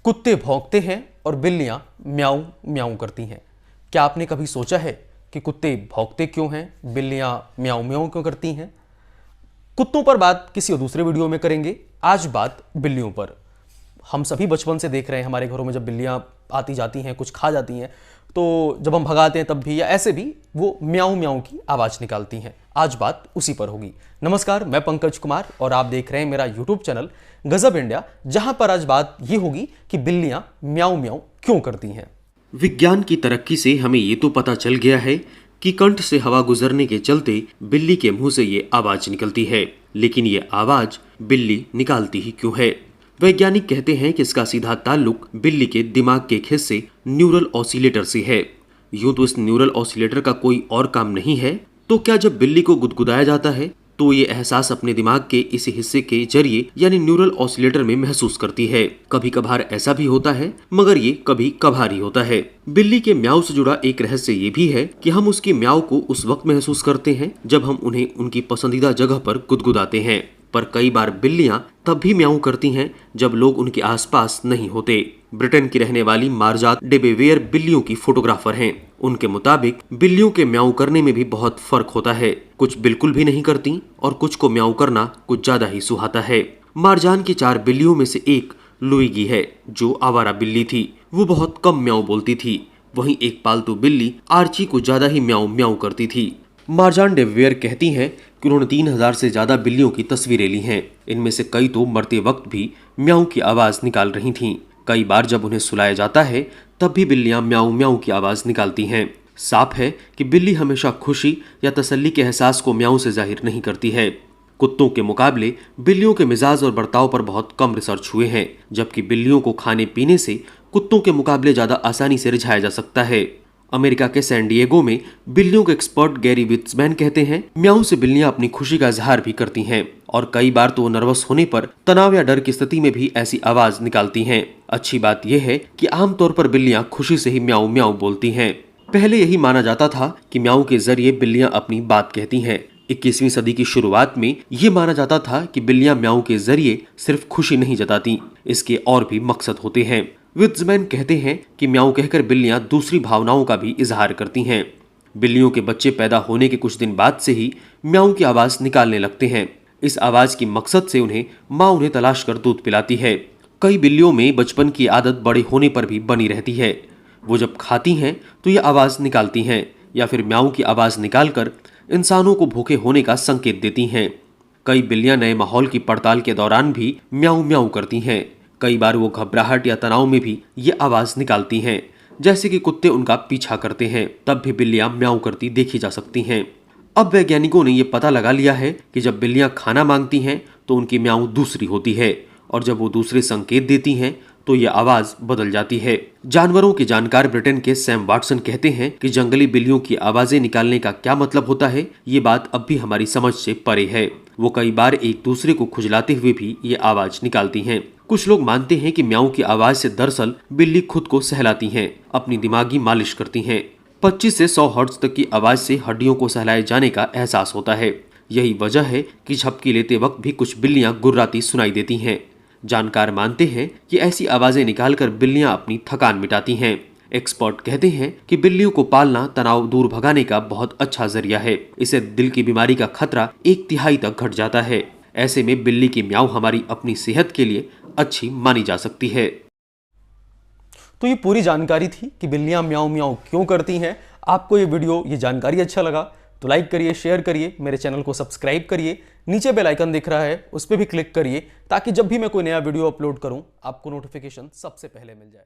कुत्ते भौंकते हैं और बिल्लियां म्याऊं म्याऊं करती हैं। क्या आपने कभी सोचा है कि कुत्ते भौंकते क्यों हैं, बिल्लियां म्याऊं म्याऊं क्यों करती हैं? कुत्तों पर बात किसी और दूसरे वीडियो में करेंगे। आज बात बिल्लियों पर। हम सभी बचपन से देख रहे हैं हमारे घरों में जब बिल्लियां आती जाती हैं, कुछ खा जाती हैं, तो जब हम भगाते हैं तब भी या ऐसे भी वो म्याऊं म्याऊं की आवाज़ निकालती हैं। आज बात उसी पर होगी। नमस्कार, मैं पंकज कुमार और आप देख रहे हैं मेरा यूट्यूब चैनल गजब इंडिया, जहां पर आज बात ये होगी कि बिल्लियां म्याऊं म्याऊं क्यों करती हैं। विज्ञान की तरक्की से हमें ये तो पता चल गया है कि कंठ से हवा गुजरने के चलते बिल्ली के मुंह से ये आवाज निकलती है, लेकिन ये आवाज बिल्ली निकालती ही क्यों है? वैज्ञानिक कहते हैं कि इसका सीधा ताल्लुक बिल्ली के दिमाग के एक हिस्से न्यूरल ऑसिलेटर से है। यूं तो इस न्यूरल ऑसिलेटर का कोई और काम नहीं है, तो क्या जब बिल्ली को गुदगुदाया जाता है तो ये एहसास अपने दिमाग के इसी हिस्से के जरिए यानी न्यूरल ऑसिलेटर में महसूस करती है। कभी कभार ऐसा भी होता है, मगर ये कभी कभार ही होता है। बिल्ली के म्याऊ से जुड़ा एक रहस्य ये भी है कि हम उसकी म्याऊ को उस वक्त महसूस करते हैं जब हम उन्हें उनकी पसंदीदा जगह पर गुदगुदाते हैं, पर कई बार बिल्लियां तब भी म्याऊ करती हैं जब लोग उनके आसपास नहीं होते। ब्रिटेन की रहने वाली मार्जात डेबेवेयर बिल्लियों की फोटोग्राफर हैं। उनके मुताबिक बिल्लियों के म्याऊ करने में भी बहुत फर्क होता है। कुछ बिल्कुल भी नहीं करती और कुछ को म्याऊ करना कुछ ज्यादा ही सुहाता है। मार्जान की 4 बिल्लियों में से एक लुईगी है, जो आवारा बिल्ली थी। वो बहुत कम म्याऊ बोलती थी। वहीं एक पालतू बिल्ली आर्ची को ज्यादा ही म्याऊ म्याऊ करती थी। मार्जान डेबेवेयर कहती हैं कि उन्होंने 3000 से ज्यादा बिल्लियों की तस्वीरें ली हैं। इनमें से कई तो मरते वक्त भी म्याऊ की आवाज निकाल रही थीं। कई बार जब उन्हें सुलाया जाता है तब भी बिल्लियां म्याऊ म्याऊ की आवाज निकालती हैं। साफ है कि बिल्ली हमेशा खुशी या तसल्ली के एहसास को म्याऊ से जाहिर नहीं करती है। कुत्तों के मुकाबले बिल्लियों के मिजाज और बर्ताव पर बहुत कम रिसर्च हुए हैं, जबकि बिल्लियों को खाने पीने से कुत्तों के मुकाबले ज्यादा आसानी से रिझाया जा सकता है। अमेरिका के सैन डिएगो में बिल्लियों के एक्सपर्ट गैरी विट्जमैन कहते हैं, म्याऊ से बिल्लियां अपनी खुशी का इजहार भी करती हैं और कई बार तो नर्वस होने पर, तनाव या डर की स्थिति में भी ऐसी आवाज निकालती हैं। अच्छी बात यह है कि आमतौर पर बिल्लियां खुशी से ही म्याऊ म्याऊ बोलती हैं। पहले यही माना जाता था कि म्याऊ के जरिए बिल्लियां अपनी बात कहती हैं। 21वीं सदी की शुरुआत में ये माना जाता था कि बिल्लियां म्याऊ के जरिए सिर्फ खुशी नहीं जताती, इसके और भी मकसद होते हैं। विट्जमैन कहते हैं कि म्याऊ कहकर बिल्लियां दूसरी भावनाओं का भी इजहार करती हैं। बिल्लियों के बच्चे पैदा होने के कुछ दिन बाद से ही म्याऊ की आवाज निकालने लगते हैं। इस आवाज की मकसद से माँ उन्हें तलाश कर दूध पिलाती है। कई बिल्लियों में बचपन की आदत बड़े होने पर भी बनी रहती है। वो जब खाती हैं तो ये आवाज निकालती हैं या फिर म्याऊ की आवाज निकालकर इंसानों को भूखे होने का संकेत देती हैं। कई बिल्लियां नए माहौल की पड़ताल के दौरान भी म्याऊ म्याऊ करती हैं। कई बार वो घबराहट या तनाव में भी ये आवाज निकालती हैं, जैसे कि कुत्ते उनका पीछा करते हैं, तब भी बिल्लियां म्याऊ करती देखी जा सकती हैं। अब वैज्ञानिकों ने ये पता लगा लिया है कि जब बिल्लियां खाना मांगती हैं तो उनकी म्याऊ दूसरी होती है और जब वो दूसरे संकेत देती हैं तो ये आवाज बदल जाती है। जानवरों के जानकार ब्रिटेन के सैम वाटसन कहते हैं कि जंगली बिल्लियों की आवाजें निकालने का क्या मतलब होता है, ये बात अब भी हमारी समझ से परे है। वो कई बार एक दूसरे को खुजलाते हुए भी ये आवाज निकालती हैं। कुछ लोग मानते हैं कि म्याऊ की आवाज से दरअसल बिल्ली खुद को सहलाती हैं, अपनी दिमागी मालिश करती हैं। 25 से 100 हर्ट्ज तक की आवाज से हड्डियों को सहलाए जाने का एहसास होता है। यही वजह है कि झपकी लेते वक्त भी कुछ बिल्लियां गुर्राती सुनाई देती हैं। जानकार मानते हैं कि ऐसी आवाजें निकालकर बिल्लियां अपनी थकान मिटाती हैं। एक्सपर्ट कहते हैं कि बिल्लियों को पालना तनाव दूर भगाने का बहुत अच्छा जरिया है। इससे दिल की बीमारी का खतरा 1/3 तक घट जाता है। ऐसे में बिल्ली की म्याऊ हमारी अपनी सेहत के लिए अच्छी मानी जा सकती है। तो ये पूरी जानकारी थी कि बिल्लियां म्याऊं म्याऊं क्यों करती हैं। आपको ये जानकारी अच्छा लगा तो लाइक करिए, शेयर करिए, मेरे चैनल को सब्सक्राइब करिए। नीचे बेल आइकन दिख रहा है, उस पर भी क्लिक करिए ताकि जब भी मैं कोई नया वीडियो अपलोड करूं आपको नोटिफिकेशन सबसे पहले मिल जाए।